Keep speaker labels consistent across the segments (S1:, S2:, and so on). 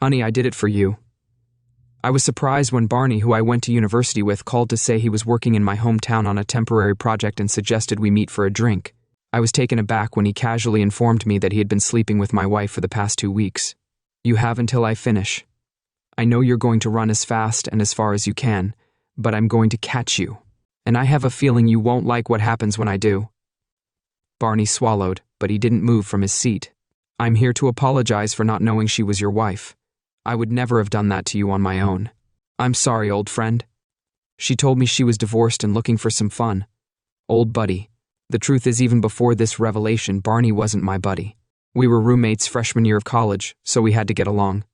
S1: Honey, I did it for you. I was surprised when Barney, who I went to university with, called to say he was working in my hometown on a temporary project and suggested we meet for a drink. I was taken aback when he casually informed me that he had been sleeping with my wife for the past 2 weeks. You have until I finish. I know you're going to run as fast and as far as you can, but I'm going to catch you. And I have a feeling you won't like what happens when I do. Barney swallowed, but he didn't move from his seat. I'm here to apologize for not knowing she was your wife. I would never have done that to you on my own. I'm sorry, old friend. She told me she was divorced and looking for some fun. Old buddy. The truth is, even before this revelation, Barney wasn't my buddy. We were roommates freshman year of college, so we had to get along.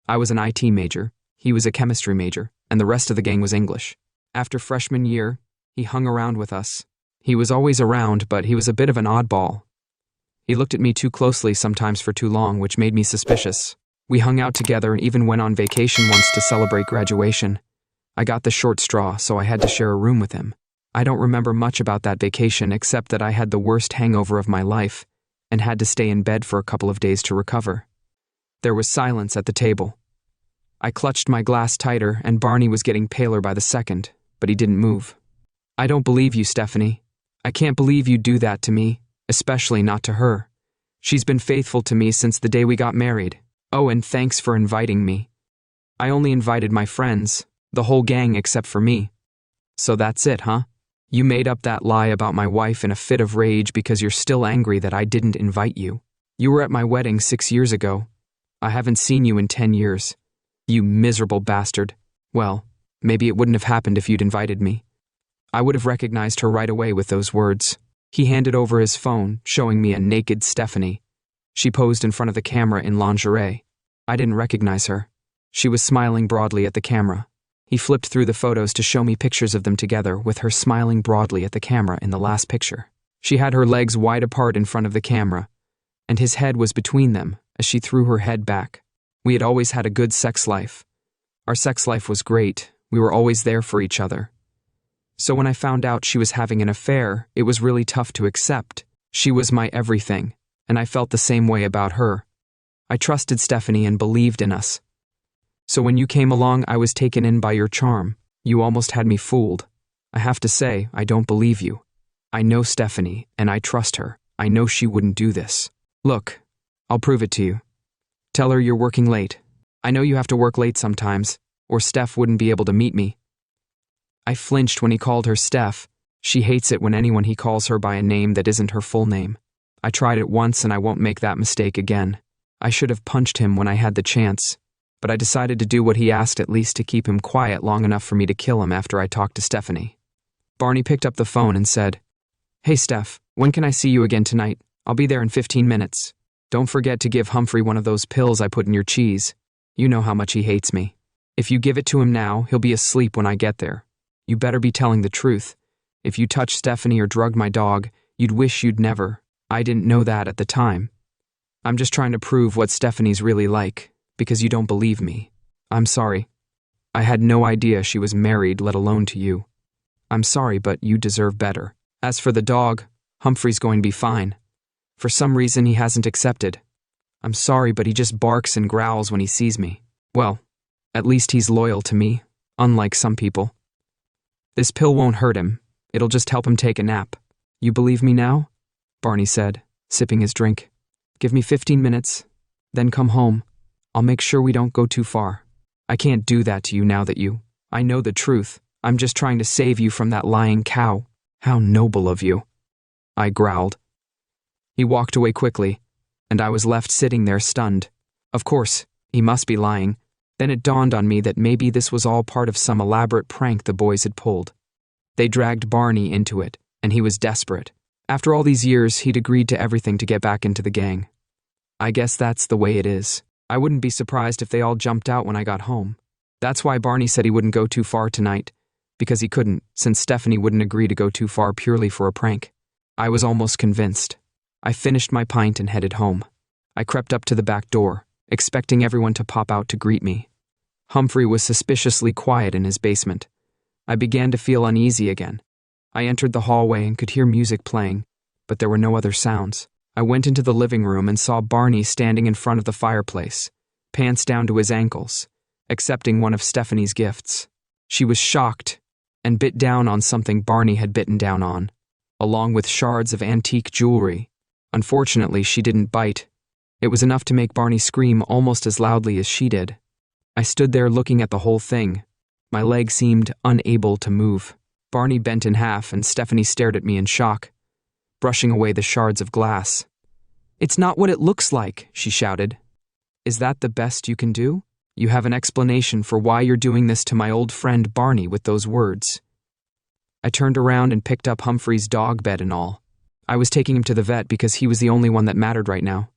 S1: I was an IT major, he was a chemistry major, and the rest of the gang was English. After freshman year, he hung around with us. He was always around, but he was a bit of an oddball. He looked at me too closely, sometimes for too long, which made me suspicious. We hung out together and even went on vacation once to celebrate graduation. I got the short straw, so I had to share a room with him. I don't remember much about that vacation except that I had the worst hangover of my life and had to stay in bed for a couple of days to recover. There was silence at the table. I clutched my glass tighter and Barney was getting paler by the second, but he didn't move. I don't believe you, Stephanie. I can't believe you'd do that to me, especially not to her. She's been faithful to me since the day we got married. Oh, and thanks for inviting me. I only invited my friends, the whole gang except for me. So that's it, huh? You made up that lie about my wife in a fit of rage because you're still angry that I didn't invite you. You were at my wedding 6 years ago. I haven't seen you in 10 years. You miserable bastard. Well, maybe it wouldn't have happened if you'd invited me. I would have recognized her right away with those words. He handed over his phone, showing me a naked Stephanie. She posed in front of the camera in lingerie. I didn't recognize her. She was smiling broadly at the camera. He flipped through the photos to show me pictures of them together, with her smiling broadly at the camera in the last picture. She had her legs wide apart in front of the camera, and his head was between them as she threw her head back. We had always had a good sex life. Our sex life was great. We were always there for each other. So when I found out she was having an affair, it was really tough to accept. She was my everything, and I felt the same way about her. I trusted Stephanie and believed in us. So when you came along, I was taken in by your charm. You almost had me fooled. I have to say, I don't believe you. I know Stephanie, and I trust her. I know she wouldn't do this. Look, I'll prove it to you. Tell her you're working late. I know you have to work late sometimes, or Steph wouldn't be able to meet me. I flinched when he called her Steph. She hates it when anyone he calls her by a name that isn't her full name. I tried it once and I won't make that mistake again. I should have punched him when I had the chance, but I decided to do what he asked, at least to keep him quiet long enough for me to kill him after I talked to Stephanie. Barney picked up the phone and said, "Hey Steph, when can I see you again tonight? I'll be there in 15 minutes. Don't forget to give Humphrey one of those pills I put in your cheese. You know how much he hates me. If you give it to him now, he'll be asleep when I get there. You better be telling the truth. If you touched Stephanie or drugged my dog, you'd wish you'd never. I didn't know that at the time. I'm just trying to prove what Stephanie's really like, because you don't believe me. I'm sorry. I had no idea she was married, let alone to you. I'm sorry, but you deserve better. As for the dog, Humphrey's going to be fine. For some reason, he hasn't accepted. I'm sorry, but he just barks and growls when he sees me. Well, at least he's loyal to me, unlike some people. This pill won't hurt him. It'll just help him take a nap. You believe me now?" Barney said, sipping his drink. "Give me 15 minutes, then come home. I'll make sure we don't go too far. I can't do that to you now that I know the truth. I'm just trying to save you from that lying cow. How noble of you." I growled. He walked away quickly, and I was left sitting there stunned. Of course, he must be lying. Then it dawned on me that maybe this was all part of some elaborate prank the boys had pulled. They dragged Barney into it, and he was desperate. After all these years, he'd agreed to everything to get back into the gang. I guess that's the way it is. I wouldn't be surprised if they all jumped out when I got home. That's why Barney said he wouldn't go too far tonight, because he couldn't, since Stephanie wouldn't agree to go too far purely for a prank. I was almost convinced. I finished my pint and headed home. I crept up to the back door, expecting everyone to pop out to greet me. Humphrey was suspiciously quiet in his basement. I began to feel uneasy again. I entered the hallway and could hear music playing, but there were no other sounds. I went into the living room and saw Barney standing in front of the fireplace, pants down to his ankles, accepting one of Stephanie's gifts. She was shocked and bit down on something Barney had bitten down on, along with shards of antique jewelry. Unfortunately, she didn't bite. It was enough to make Barney scream almost as loudly as she did. I stood there looking at the whole thing. My leg seemed unable to move. Barney bent in half and Stephanie stared at me in shock, brushing away the shards of glass. "It's not what it looks like," she shouted. "Is that the best you can do? You have an explanation for why you're doing this to my old friend Barney with those words." I turned around and picked up Humphrey's dog bed and all. I was taking him to the vet because he was the only one that mattered right now.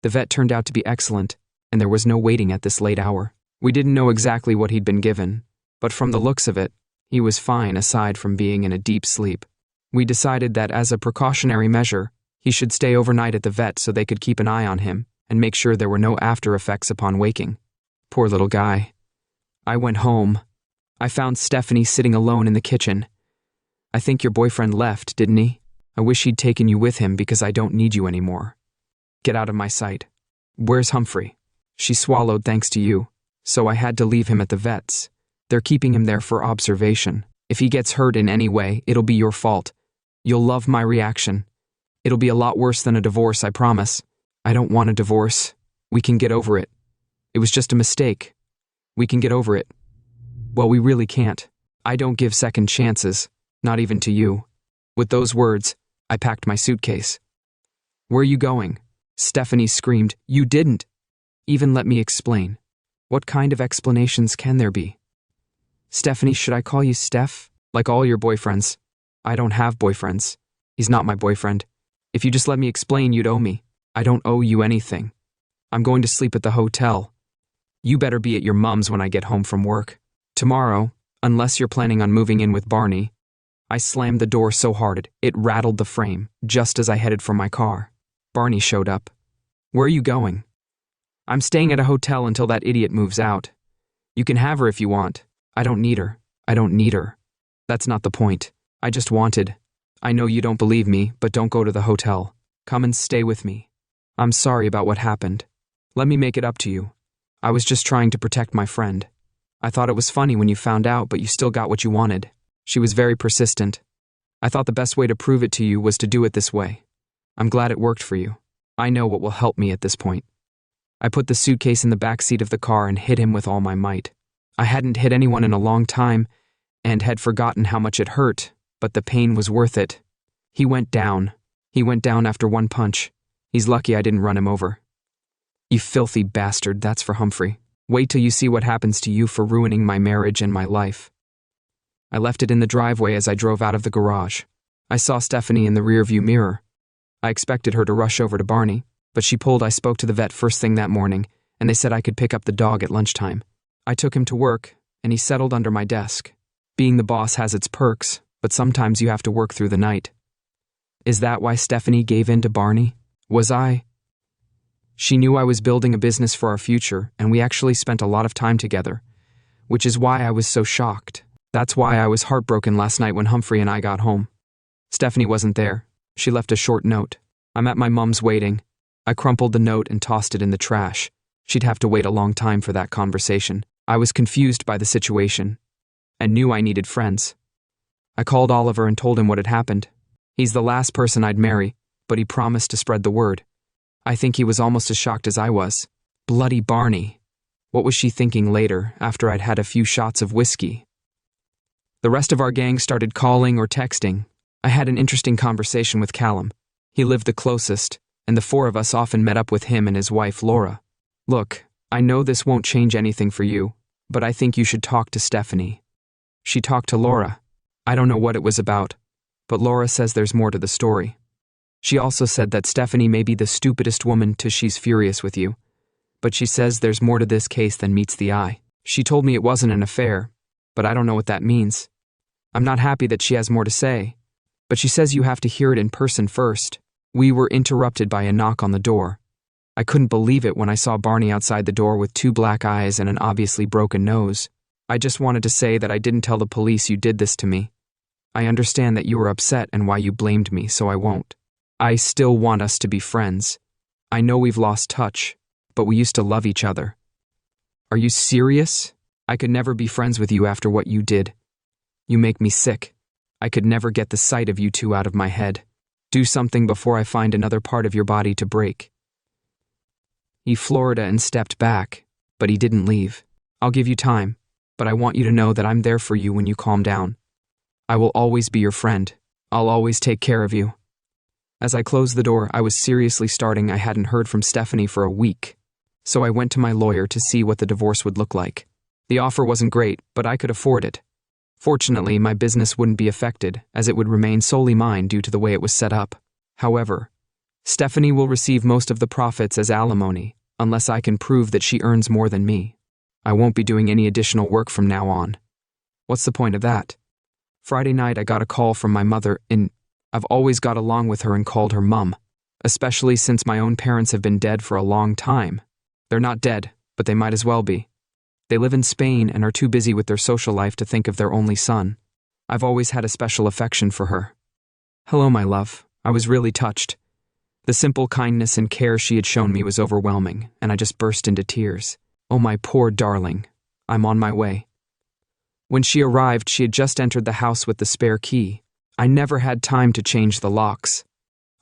S1: The vet turned out to be excellent, and there was no waiting at this late hour. We didn't know exactly what he'd been given, but from the looks of it, he was fine aside from being in a deep sleep. We decided that as a precautionary measure, he should stay overnight at the vet so they could keep an eye on him and make sure there were no after effects upon waking. Poor little guy. I went home. I found Stephanie sitting alone in the kitchen. "I think your boyfriend left, didn't he? I wish he'd taken you with him because I don't need you anymore. Get out of my sight. Where's Humphrey?" "She swallowed thanks to you, so I had to leave him at the vet's. They're keeping him there for observation. If he gets hurt in any way, it'll be your fault. You'll love my reaction. It'll be a lot worse than a divorce, I promise." "I don't want a divorce. We can get over it. It was just a mistake. We can get over it." "Well, we really can't. I don't give second chances, not even to you." With those words, I packed my suitcase. "Where are you going?" Stephanie screamed. "You didn't even let me explain." "What kind of explanations can there be?" "Stephanie, should I call you Steph? Like all your boyfriends?" "I don't have boyfriends. He's not my boyfriend. If you just let me explain, you'd owe me." "I don't owe you anything. I'm going to sleep at the hotel. You better be at your mom's when I get home from work. Tomorrow, unless you're planning on moving in with Barney." I slammed the door so hard it rattled the frame just as I headed for my car. Barney showed up. "Where are you going?" "I'm staying at a hotel until that idiot moves out. You can have her if you want." "I don't need her. I don't need her. That's not the point. I just wanted. I know you don't believe me, but don't go to the hotel. Come and stay with me. I'm sorry about what happened. Let me make it up to you. I was just trying to protect my friend. I thought it was funny when you found out, but you still got what you wanted." She was very persistent. "I thought the best way to prove it to you was to do it this way. I'm glad it worked for you. I know what will help me at this point." I put the suitcase in the back seat of the car and hit him with all my might. I hadn't hit anyone in a long time and had forgotten how much it hurt, but the pain was worth it. He went down. He went down after one punch. He's lucky I didn't run him over. "You filthy bastard, that's for Humphrey. Wait till you see what happens to you for ruining my marriage and my life." I left it in the driveway as I drove out of the garage. I saw Stephanie in the rearview mirror. I expected her to rush over to Barney, but she pulled. I spoke to the vet first thing that morning, and they said I could pick up the dog at lunchtime. I took him to work, and he settled under my desk. Being the boss has its perks, but sometimes you have to work through the night. Is that why Stephanie gave in to Barney? Was I? She knew I was building a business for our future, and we actually spent a lot of time together, which is why I was so shocked. That's why I was heartbroken last night when Humphrey and I got home. Stephanie wasn't there. She left a short note. "I'm at my mom's waiting." I crumpled the note and tossed it in the trash. She'd have to wait a long time for that conversation. I was confused by the situation and knew I needed friends. I called Oliver and told him what had happened. He's the last person I'd marry, but he promised to spread the word. I think he was almost as shocked as I was. Bloody Barney. What was she thinking later, after I'd had a few shots of whiskey? The rest of our gang started calling or texting. I had an interesting conversation with Callum. He lived the closest, and the four of us often met up with him and his wife, Laura. "Look, I know this won't change anything for you, but I think you should talk to Stephanie." She talked to Laura. I don't know what it was about, but Laura says there's more to the story. She also said that Stephanie may be the stupidest woman till she's furious with you, but she says there's more to this case than meets the eye. She told me it wasn't an affair, but I don't know what that means. I'm not happy that she has more to say, but she says you have to hear it in person first. We were interrupted by a knock on the door. I couldn't believe it when I saw Barney outside the door with 2 black eyes and an obviously broken nose. "I just wanted to say that I didn't tell the police you did this to me. I understand that you were upset and why you blamed me, so I won't. I still want us to be friends. I know we've lost touch, but we used to love each other. Are you serious? I could never be friends with you after what you did. You make me sick. I could never get the sight of you two out of my head. Do something before I find another part of your body to break. He floored and stepped back, but he didn't leave. I'll give you time, but I want you to know that I'm there for you when you calm down. I will always be your friend. I'll always take care of you. As I closed the door, I was seriously starting. I hadn't heard from Stephanie for a week, so I went to my lawyer to see what the divorce would look like. The offer wasn't great, but I could afford it. Fortunately, my business wouldn't be affected, as it would remain solely mine due to the way it was set up. However, Stephanie will receive most of the profits as alimony, unless I can prove that she earns more than me. I won't be doing any additional work from now on. What's the point of that? Friday night I got a call from my mother. I've always got along with her and called her Mum, especially since my own parents have been dead for a long time. They're not dead, but they might as well be. They live in Spain and are too busy with their social life to think of their only son. I've always had a special affection for her. Hello, my love. I was really touched. The simple kindness and care she had shown me was overwhelming, and I just burst into tears. Oh, my poor darling. I'm on my way. When she arrived, she had just entered the house with the spare key. I never had time to change the locks.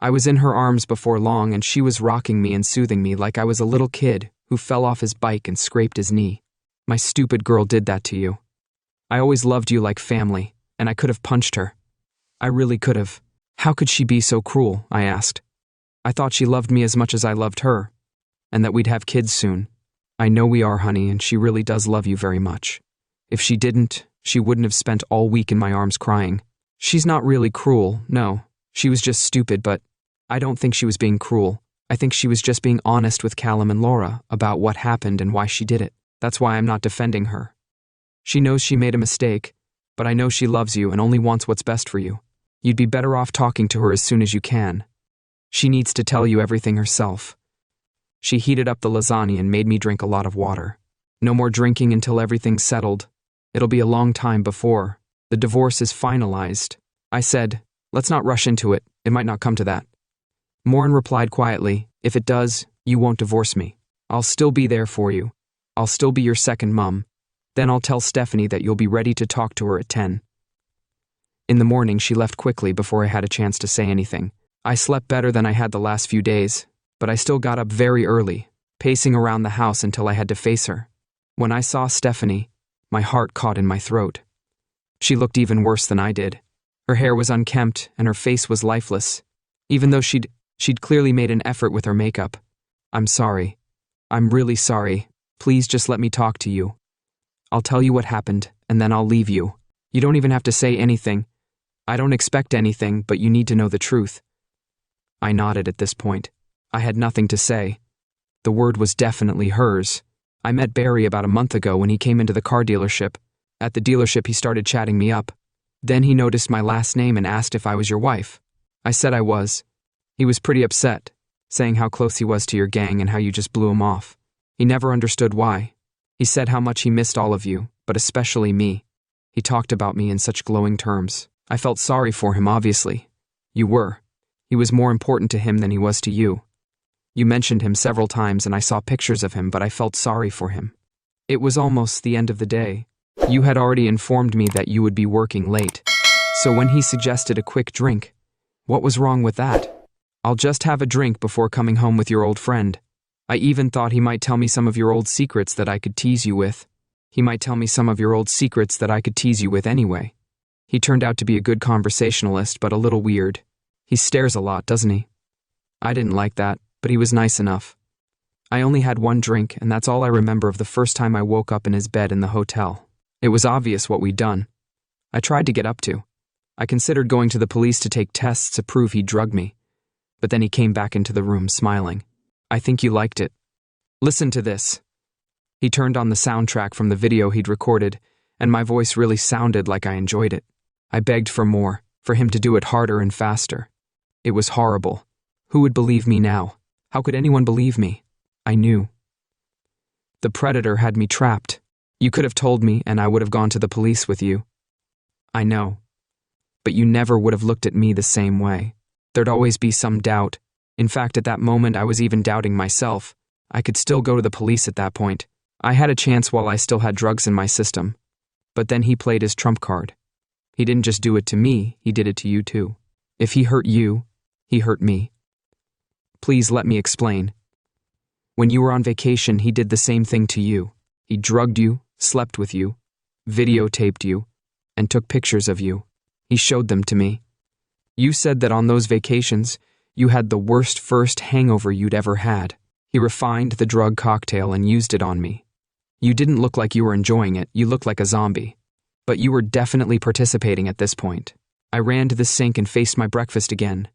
S1: I was in her arms before long, and she was rocking me and soothing me like I was a little kid who fell off his bike and scraped his knee. My stupid girl did that to you. I always loved you like family, and I could have punched her. I really could have. How could she be so cruel? I asked. I thought she loved me as much as I loved her, and that we'd have kids soon. I know we are, honey, and she really does love you very much. If she didn't, she wouldn't have spent all week in my arms crying. She's not really cruel, no. She was just stupid, but I don't think she was being cruel. I think she was just being honest with Callum and Laura about what happened and why she did it. That's why I'm not defending her. She knows she made a mistake, but I know she loves you and only wants what's best for you. You'd be better off talking to her as soon as you can. She needs to tell you everything herself. She heated up the lasagna and made me drink a lot of water. No more drinking until everything's settled. It'll be a long time before the divorce is finalized. I said, let's not rush into it. It might not come to that. Morin replied quietly, if it does, you won't divorce me. I'll still be there for you. I'll still be your second mum. Then I'll tell Stephanie that you'll be ready to talk to her at 10. In the morning, she left quickly before I had a chance to say anything. I slept better than I had the last few days, but I still got up very early, pacing around the house until I had to face her. When I saw Stephanie, my heart caught in my throat. She looked even worse than I did. Her hair was unkempt and her face was lifeless, even though she'd clearly made an effort with her makeup. I'm sorry. I'm really sorry. Please just let me talk to you. I'll tell you what happened, and then I'll leave you. You don't even have to say anything. I don't expect anything, but you need to know the truth. I nodded at this point. I had nothing to say. The word was definitely hers. I met Barry about a month ago when he came into the car dealership. At the dealership, he started chatting me up. Then he noticed my last name and asked if I was your wife. I said I was. He was pretty upset, saying how close he was to your gang and how you just blew him off. He never understood why. He said how much he missed all of you, but especially me. He talked about me in such glowing terms. I felt sorry for him, obviously. You were. He was more important to him than he was to you. You mentioned him several times and I saw pictures of him, but I felt sorry for him. It was almost the end of the day. You had already informed me that you would be working late. So when he suggested a quick drink, what was wrong with that? I'll just have a drink before coming home with your old friend. I even thought he might tell me some of your old secrets that I could tease you with. He might tell me some of your old secrets that I could tease you with anyway. He turned out to be a good conversationalist, but a little weird. He stares a lot, doesn't he? I didn't like that, but he was nice enough. I only had one drink, and that's all I remember of the first time I woke up in his bed in the hotel. It was obvious what we'd done. I tried to get up to. I considered going to the police to take tests to prove he drugged me, but then he came back into the room smiling. I think you liked it. Listen to this. He turned on the soundtrack from the video he'd recorded, and my voice really sounded like I enjoyed it. I begged for more, for him to do it harder and faster. It was horrible. Who would believe me now? How could anyone believe me? I knew. The predator had me trapped. You could have told me, and I would have gone to the police with you. I know. But you never would have looked at me the same way. There'd always be some doubt. In fact, at that moment, I was even doubting myself. I could still go to the police at that point. I had a chance while I still had drugs in my system. But then he played his trump card. He didn't just do it to me, he did it to you too. If he hurt you, he hurt me. Please let me explain. When you were on vacation, he did the same thing to you. He drugged you, slept with you, videotaped you, and took pictures of you. He showed them to me. You said that on those vacations, you had the worst first hangover you'd ever had. He refined the drug cocktail and used it on me. You didn't look like you were enjoying it, you looked like a zombie. But you were definitely participating at this point. I ran to the sink and faced my breakfast again.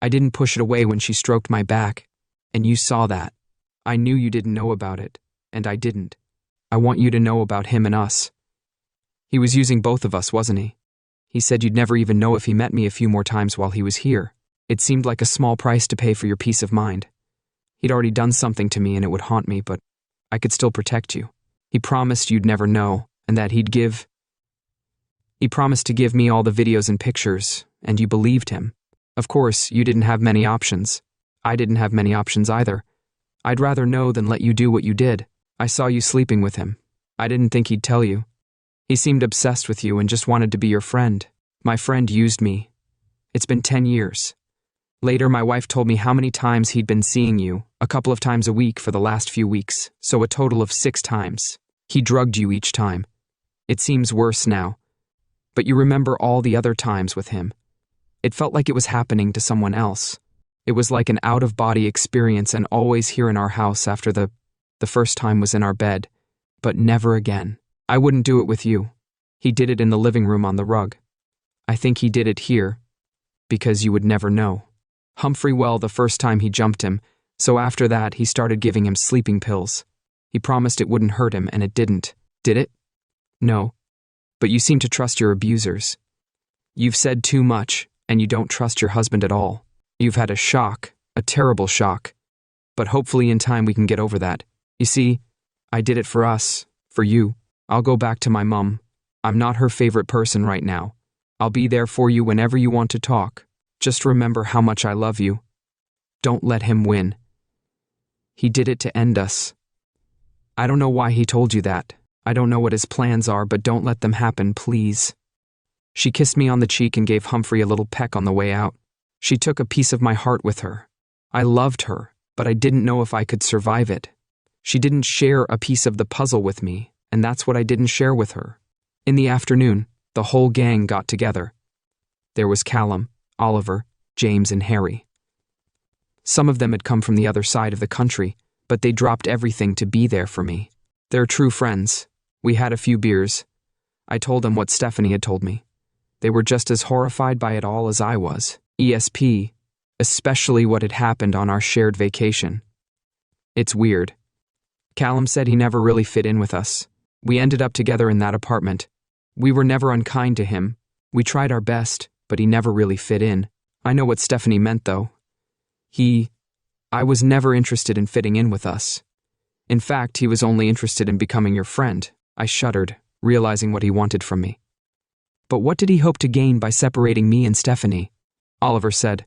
S1: I didn't push it away when she stroked my back, and you saw that. I knew you didn't know about it, and I didn't. I want you to know about him and us. He was using both of us, wasn't he? He said you'd never even know if he met me a few more times while he was here. It seemed like a small price to pay for your peace of mind. He'd already done something to me and it would haunt me, but I could still protect you. He promised you'd never know, and that He promised to give me all the videos and pictures, and you believed him. Of course, you didn't have many options. I didn't have many options either. I'd rather know than let you do what you did. I saw you sleeping with him. I didn't think he'd tell you. He seemed obsessed with you and just wanted to be your friend. My friend used me. It's been 10 years. Later, my wife told me how many times he'd been seeing you, a couple of times a week for the last few weeks, so a total of 6 times. He drugged you each time. It seems worse now. But you remember all the other times with him. It felt like it was happening to someone else. It was like an out-of-body experience and always here in our house after the first time was in our bed, but never again. I wouldn't do it with you. He did it in the living room on the rug. I think he did it here, because you would never know. Humphrey, well, the first time he jumped him, so after that he started giving him sleeping pills. He promised it wouldn't hurt him, and it didn't. Did it? No. But you seem to trust your abusers. You've said too much, and you don't trust your husband at all. You've had a shock, a terrible shock. But hopefully in time we can get over that. You see, I did it for us, for you. I'll go back to my mum. I'm not her favorite person right now. I'll be there for you whenever you want to talk. Just remember how much I love you. Don't let him win. He did it to end us. I don't know why he told you that. I don't know what his plans are, but don't let them happen, please. She kissed me on the cheek and gave Humphrey a little peck on the way out. She took a piece of my heart with her. I loved her, but I didn't know if I could survive it. She didn't share a piece of the puzzle with me, and that's what I didn't share with her. In the afternoon, the whole gang got together. There was Callum, Oliver, James, and Harry. Some of them had come from the other side of the country, but they dropped everything to be there for me. They're true friends. We had a few beers. I told them what Stephanie had told me. They were just as horrified by it all as I was. ESP, especially what had happened on our shared vacation. It's weird. Callum said he never really fit in with us. We ended up together in that apartment. We were never unkind to him. We tried our best, but he never really fit in. I know what Stephanie meant, though. I was never interested in fitting in with us. In fact, he was only interested in becoming your friend. I shuddered, realizing what he wanted from me. But what did he hope to gain by separating me and Stephanie? Oliver said,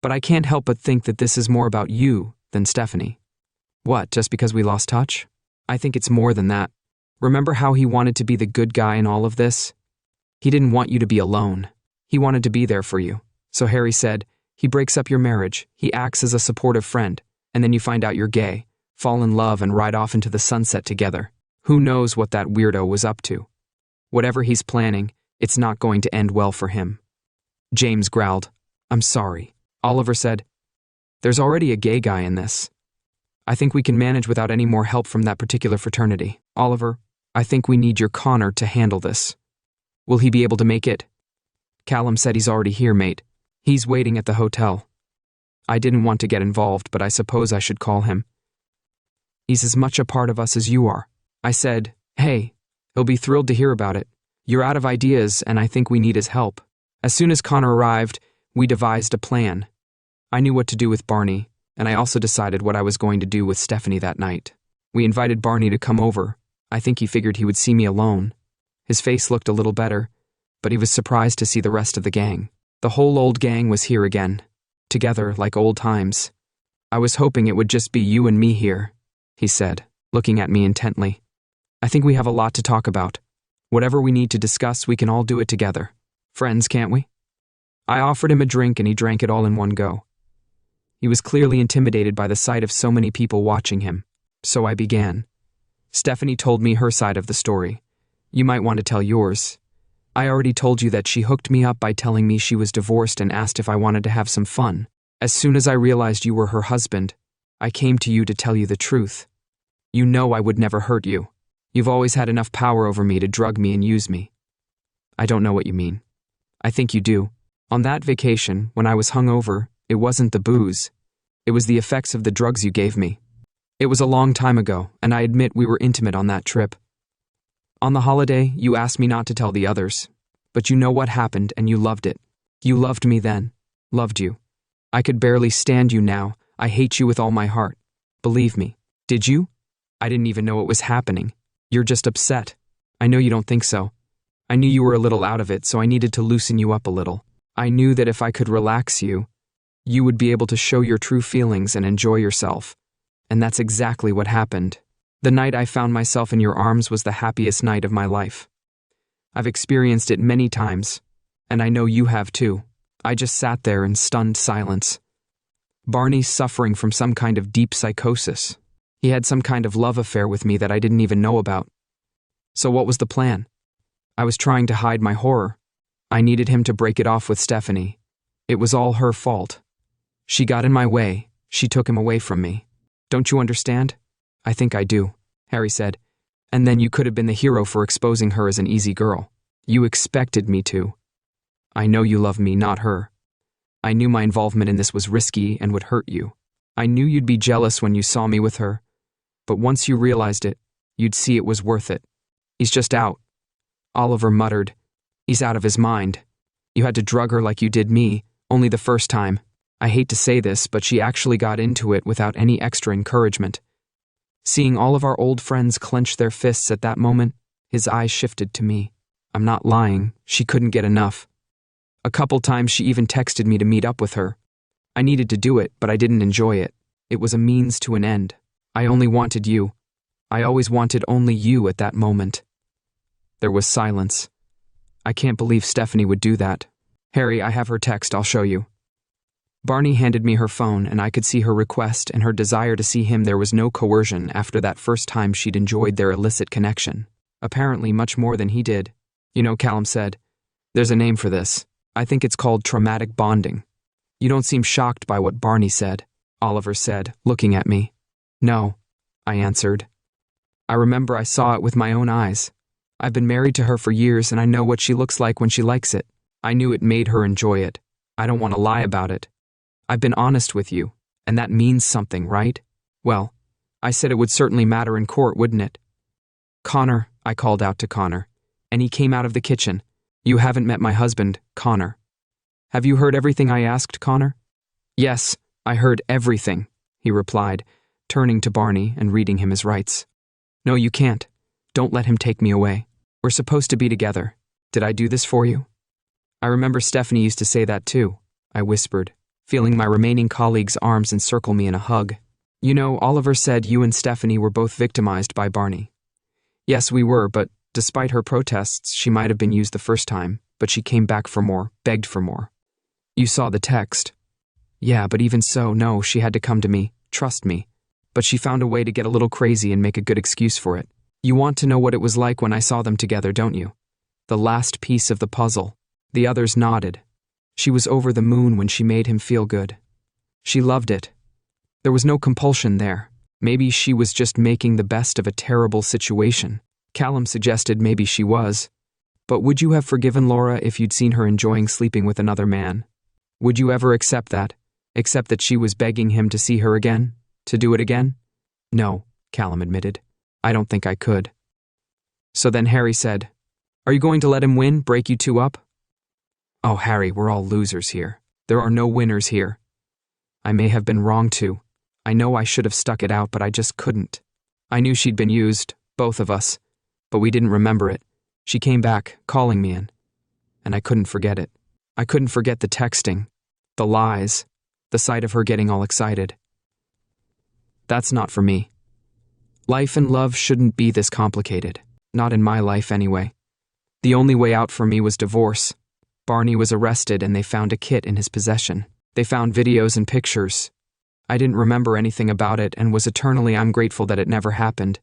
S1: but I can't help but think that this is more about you than Stephanie. What, just because we lost touch? I think it's more than that. Remember how he wanted to be the good guy in all of this? He didn't want you to be alone. He wanted to be there for you. So Harry said, he breaks up your marriage, he acts as a supportive friend, and then you find out you're gay, fall in love and ride off into the sunset together. Who knows what that weirdo was up to? Whatever he's planning, it's not going to end well for him. James growled, I'm sorry. Oliver said, there's already a gay guy in this. I think we can manage without any more help from that particular fraternity. Oliver, I think we need your Connor to handle this. Will he be able to make it? Callum said he's already here, mate. He's waiting at the hotel. I didn't want to get involved, but I suppose I should call him. He's as much a part of us as you are. I said, hey, he'll be thrilled to hear about it. You're out of ideas, and I think we need his help. As soon as Connor arrived, we devised a plan. I knew what to do with Barney, and I also decided what I was going to do with Stephanie that night. We invited Barney to come over. I think he figured he would see me alone. His face looked a little better, but he was surprised to see the rest of the gang. The whole old gang was here again, together like old times. I was hoping it would just be you and me here, he said, looking at me intently. I think we have a lot to talk about. Whatever we need to discuss, we can all do it together. Friends, can't we? I offered him a drink and he drank it all in one go. He was clearly intimidated by the sight of so many people watching him. So I began. Stephanie told me her side of the story. You might want to tell yours. I already told you that she hooked me up by telling me she was divorced and asked if I wanted to have some fun. As soon as I realized you were her husband, I came to you to tell you the truth. You know I would never hurt you. You've always had enough power over me to drug me and use me. I don't know what you mean. I think you do. On that vacation, when I was hungover, it wasn't the booze. It was the effects of the drugs you gave me. It was a long time ago, and I admit we were intimate on that trip. On the holiday, you asked me not to tell the others. But you know what happened, and you loved it. You loved me then. Loved you. I could barely stand you now. I hate you with all my heart. Believe me. Did you? I didn't even know it was happening. You're just upset. I know you don't think so. I knew you were a little out of it, so I needed to loosen you up a little. I knew that if I could relax you, you would be able to show your true feelings and enjoy yourself. And that's exactly what happened. The night I found myself in your arms was the happiest night of my life. I've experienced it many times, and I know you have too. I just sat there in stunned silence. Barney's suffering from some kind of deep psychosis. He had some kind of love affair with me that I didn't even know about. So what was the plan? I was trying to hide my horror. I needed him to break it off with Stephanie. It was all her fault. She got in my way. She took him away from me. Don't you understand? I think I do, Harry said. And then you could have been the hero for exposing her as an easy girl. You expected me to. I know you love me, not her. I knew my involvement in this was risky and would hurt you. I knew you'd be jealous when you saw me with her. But once you realized it, you'd see it was worth it. He's just out. Oliver muttered. He's out of his mind. You had to drug her like you did me, only the first time. I hate to say this, but she actually got into it without any extra encouragement. Seeing all of our old friends clench their fists at that moment, his eyes shifted to me. I'm not lying, she couldn't get enough. A couple times she even texted me to meet up with her. I needed to do it, but I didn't enjoy it. It was a means to an end. I only wanted you. I always wanted only you at that moment. There was silence. I can't believe Stephanie would do that. Harry, I have her text, I'll show you. Barney handed me her phone, and I could see her request and her desire to see him. There was no coercion after that first time she'd enjoyed their illicit connection. Apparently much more than he did. You know, Callum said, there's a name for this. I think it's called traumatic bonding. You don't seem shocked by what Barney said, Oliver said, looking at me. No, I answered. I remember I saw it with my own eyes. I've been married to her for years and I know what she looks like when she likes it. I knew it made her enjoy it. I don't want to lie about it. I've been honest with you, and that means something, right? Well, I said it would certainly matter in court, wouldn't it? Connor, I called out to Connor, and he came out of the kitchen. You haven't met my husband, Connor. Have you heard everything I asked, Connor? Yes, I heard everything, he replied, turning to Barney and reading him his rights. No, you can't. Don't let him take me away. We're supposed to be together. Did I do this for you? I remember Stephanie used to say that too, I whispered, feeling my remaining colleague's arms encircle me in a hug. You know, Oliver said you and Stephanie were both victimized by Barney. Yes, we were, but despite her protests, she might have been used the first time, but she came back for more, begged for more. You saw the text. Yeah, but even so, no, she had to come to me, trust me. But she found a way to get a little crazy and make a good excuse for it. You want to know what it was like when I saw them together, don't you? The last piece of the puzzle. The others nodded. She was over the moon when she made him feel good. She loved it. There was no compulsion there. Maybe she was just making the best of a terrible situation. Callum suggested maybe she was. But would you have forgiven Laura if you'd seen her enjoying sleeping with another man? Would you ever accept that? Accept that she was begging him to see her again? To do it again? No, Callum admitted. I don't think I could. So then Harry said, Are you going to let him win, break you two up? Oh, Harry, we're all losers here. There are no winners here. I may have been wrong too. I know I should have stuck it out, but I just couldn't. I knew she'd been used, both of us, but we didn't remember it. She came back, calling me in, and I couldn't forget it. I couldn't forget the texting, the lies, the sight of her getting all excited. That's not for me. Life and love shouldn't be this complicated. Not in my life, anyway. The only way out for me was divorce. Barney was arrested and they found a kit in his possession. They found videos and pictures. I didn't remember anything about it and was eternally grateful that it never happened.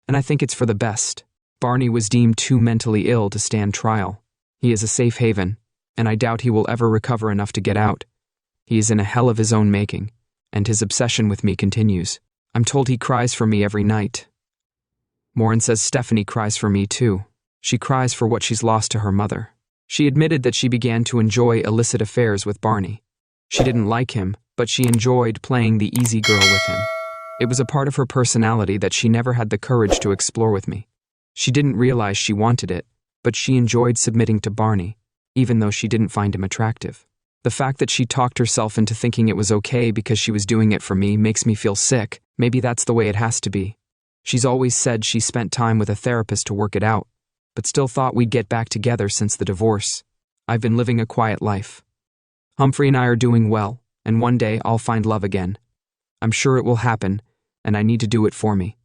S1: And I think it's for the best. Barney was deemed too mentally ill to stand trial. He is a safe haven, and I doubt he will ever recover enough to get out. He is in a hell of his own making, and his obsession with me continues. I'm told he cries for me every night. Morin says Stephanie cries for me too. She cries for what she's lost to her mother. She admitted that she began to enjoy illicit affairs with Barney. She didn't like him, but she enjoyed playing the easy girl with him. It was a part of her personality that she never had the courage to explore with me. She didn't realize she wanted it, but she enjoyed submitting to Barney, even though she didn't find him attractive. The fact that she talked herself into thinking it was okay because she was doing it for me makes me feel sick. Maybe that's the way it has to be. She's always said she spent time with a therapist to work it out, but still thought we'd get back together since the divorce. I've been living a quiet life. Humphrey and I are doing well, and one day I'll find love again. I'm sure it will happen, and I need to do it for me.